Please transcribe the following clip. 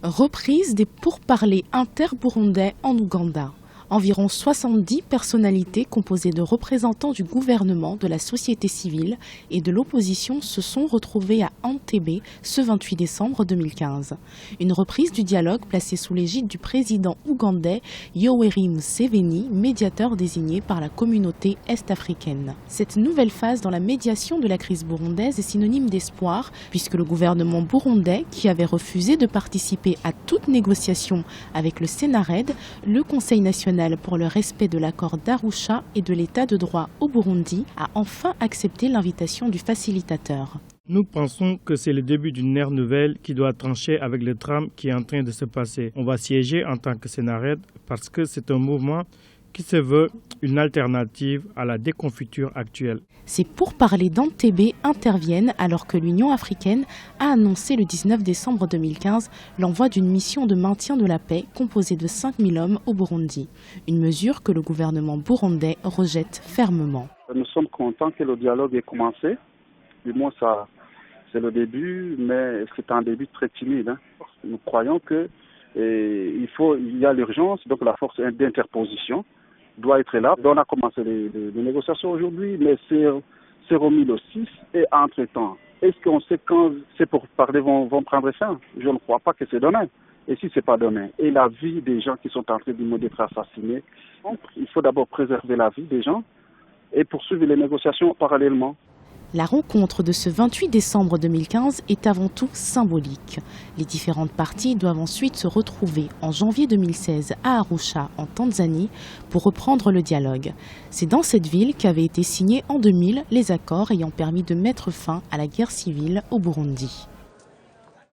Reprise des pourparlers inter-burundais en Ouganda. Environ 70 personnalités composées de représentants du gouvernement, de la société civile et de l'opposition se sont retrouvées à Entebbe ce 28 décembre 2015. Une reprise du dialogue placée sous l'égide du président ougandais Yoweri Museveni, médiateur désigné par la communauté est-africaine. Cette nouvelle phase dans la médiation de la crise burundaise est synonyme d'espoir puisque le gouvernement burundais, qui avait refusé de participer à toute négociation avec le Sénarède, le Conseil national pour le respect de l'accord d'Arusha et de l'état de droit au Burundi, a enfin accepté l'invitation du facilitateur. Nous pensons que c'est le début d'une ère nouvelle qui doit trancher avec le drame qui est en train de se passer. On va siéger en tant que Sénarède parce que c'est un mouvement qui se veut une alternative à la déconfiture actuelle. Ces pourparlers d'Entebbe interviennent alors que l'Union africaine a annoncé le 19 décembre 2015 l'envoi d'une mission de maintien de la paix composée de 5000 hommes au Burundi. Une mesure que le gouvernement burundais rejette fermement. Nous sommes contents que le dialogue ait commencé. Du moins, ça, c'est le début, mais c'est un début très timide. Nous croyons qu'il y a l'urgence, donc la force d'interposition doit être là. On a commencé les négociations aujourd'hui, mais c'est remis le 6 et entre-temps. Est-ce qu'on sait quand ces pourparlers vont prendre fin? Je ne crois pas que c'est demain. Et si ce n'est pas demain? Et la vie des gens qui sont en train d'être assassinés, donc, il faut d'abord préserver la vie des gens et poursuivre les négociations parallèlement. La rencontre de ce 28 décembre 2015 est avant tout symbolique. Les différentes parties doivent ensuite se retrouver en janvier 2016 à Arusha, en Tanzanie, pour reprendre le dialogue. C'est dans cette ville qu'avaient été signés en 2000 les accords ayant permis de mettre fin à la guerre civile au Burundi.